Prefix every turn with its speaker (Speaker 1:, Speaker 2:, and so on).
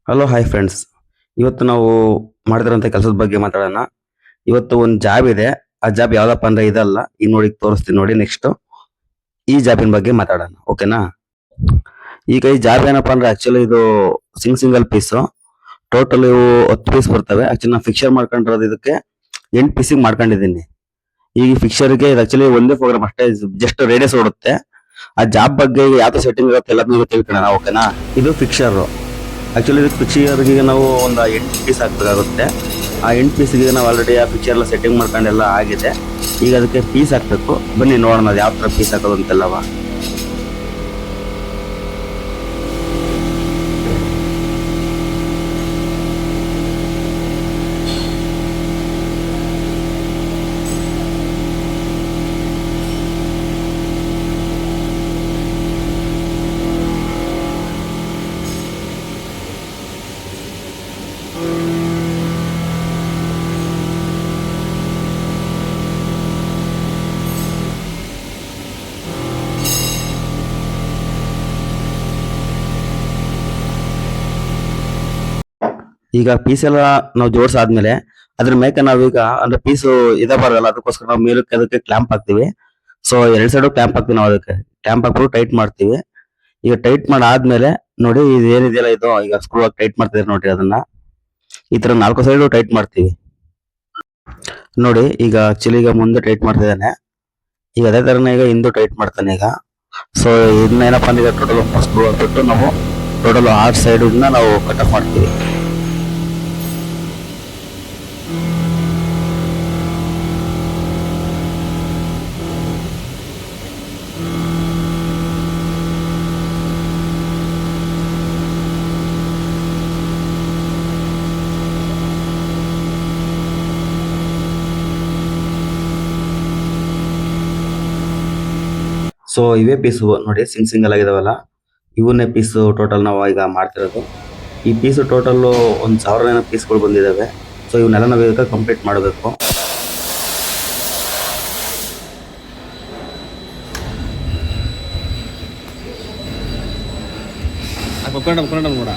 Speaker 1: Hello hi friends. ಇವತ್ತು ನಾವು ಮಾಡ್ತಿರೋಂಥ ಕೆಲಸದ ಬಗ್ಗೆ ಮಾತಾಡೋಣ. ಇವತ್ತು ಒಂದು ಜಾಬ್ ಇದೆ. ಆ ಜಾಬ್ ಯಾವ್ದಪ್ಪ ಅಂದ್ರೆ ಇದಲ್ಲ, ಈಗ ನೋಡಿ ತೋರಿಸ್ತೀನಿ ನೋಡಿ. ನೆಕ್ಸ್ಟ್ ಈ ಜಾಬಿನ ಬಗ್ಗೆ ಮಾತಾಡೋಣ, ಓಕೆನಾ? ಈಗ ಈ ಜಾಬ್ ಏನಪ್ಪಾ ಅಂದ್ರೆ ಆಕ್ಚುಲಿ ಇದು ಸಿಂಗಲ್ ಪೀಸ್. ಟೋಟಲ್ ಇವು 10 ಪೀಸ್ ಬರ್ತವೆ. ಆಕ್ಚುಲಿ ನಾನು ಫಿಕ್ಸರ್ ಮಾಡ್ಕೊಂಡಿರೋದು ಇದಕ್ಕೆ 8 ಪೀಸಿಗೆ ಮಾಡ್ಕೊಂಡಿದ್ದೀನಿ. ಈಗ ಫಿಕ್ಸರ್ಗೆ ಇದು ಆಕ್ಚುಲಿ ಒಂದೇ ಪ್ರೋಗ್ರಾಮ್ ಅಷ್ಟೇ, ಜಸ್ಟ್ ರೇಡಿಯಸ್ ಓಡುತ್ತೆ. ಆ ಜಾಬ್ ಬಗ್ಗೆ ಯಾವ ಸೆಟ್ಟಿಂಗ್ ಇರುತ್ತೆ ಎಲ್ಲದನ್ನೂ ತಿಳ್ಕೊಳ್ಳೋಣ, ಓಕೆನಾ? ಇದು ಫಿಕ್ಸರ್. ಆಕ್ಚುಲಿ ಇದಕ್ಕೆ ಪಿಕ್ಚರ್ಗೆ ನಾವು ಒಂದು 8 ಪೀಸ್ ಹಾಕ್ಬೇಕಾಗುತ್ತೆ. ಆ 8 ಪೀಸ್ಗೆ ನಾವು ಆಲ್ರೆಡಿ ಆ ಪಿಕ್ಚರ್ ಎಲ್ಲ ಸೆಟ್ಟಿಂಗ್ ಮಾಡ್ಕೊಂಡೆಲ್ಲ ಆಗಿದೆ. ಈಗ ಅದಕ್ಕೆ ಪೀಸ್ ಹಾಕ್ಬೇಕು. ಬನ್ನಿ ನೋಡೋಣ ಅದು ಯಾವ ಥರ ಪೀಸ್ ಹಾಕೋದು ಅಂತೆಲ್ಲವ. ಈಗ ಪೀಸ್ ಎಲ್ಲ ನಾವು ಜೋಡಿಸಾದ್ಮೇಲೆ ಅದ್ರ ಮೇಲೆ ನಾವೀಗ ಅಂದ್ರೆ ಪೀಸು ಬರಲ್ಲ, ಅದಕ್ಕೋಸ್ಕರ ನಾವು ಮೇಲಕ್ಕೆ ಅದಕ್ಕೆ ಕ್ಲಾಂಪ್ ಹಾಕ್ತಿವಿ. ಸೊ 2 ಸೈಡು ಕ್ಲಾಂಪ್ ಹಾಕ್ತಿವಿ ನಾವು. ಅದಕ್ಕೆ ಕ್ಲಾಂಪ್ ಹಾಕ್ಬಿಟ್ಟು ಟೈಟ್ ಮಾಡ್ತೀವಿ. ಈಗ ಟೈಟ್ ಮಾಡಾದ್ಮೇಲೆ ನೋಡಿ ಇದು ಏನಿದೆಯಲ್ಲ, ಇದು ಈಗ ಸ್ಕ್ರೂ ಆಗಿ ಟೈಟ್ ಮಾಡ್ತಿದ್ರೆ ನೋಡ್ರಿ ಅದನ್ನ. ಈ ತರ 4 ಸೈಡು ಟೈಟ್ ಮಾಡ್ತೀವಿ ನೋಡಿ. ಈಗ ಆಕ್ಚುಲಿ ಈಗ ಮುಂದೆ ಟೈಟ್ ಮಾಡ್ತಿದ್ದಾನೆ. ಈಗ ಅದೇ ತರನೇ ಈಗ ಹಿಂದೆ ಟೈಟ್ ಮಾಡ್ತಾನೆ ಈಗ. ಸೊ ಇದನ್ನ ಏನಪ್ಪಾ ಅಂದ್ರೆ ಟೋಟಲ್ ಸ್ಕ್ರೂ ಹಾಕ್ಬಿಟ್ಟು ನಾವು ಟೋಟಲ್ 6 ಸೈಡ್ ನಾವು ಕಟ್ ಆಫ್ ಮಾಡ್ತೀವಿ. ಸೊ ಇವೇ ಪೀಸು ನೋಡಿ, ಸಿಂಗಲ್ ಆಗಿದಾವಲ್ಲ, ಇವನ್ನೇ ಪೀಸು ಟೋಟಲ್ ನಾವು ಈಗ ಮಾಡ್ತಿರೋದು. ಈ ಪೀಸು ಟೋಟಲ್ 1000 ಪೀಸ್ಗಳು ಬಂದಿದ್ದಾವೆ. ಸೊ ಇವನ್ನೆಲ್ಲ ನಾವು ಈಗ ಕಂಪ್ಲೀಟ್ ಮಾಡಬೇಕು.
Speaker 2: ನೋಡ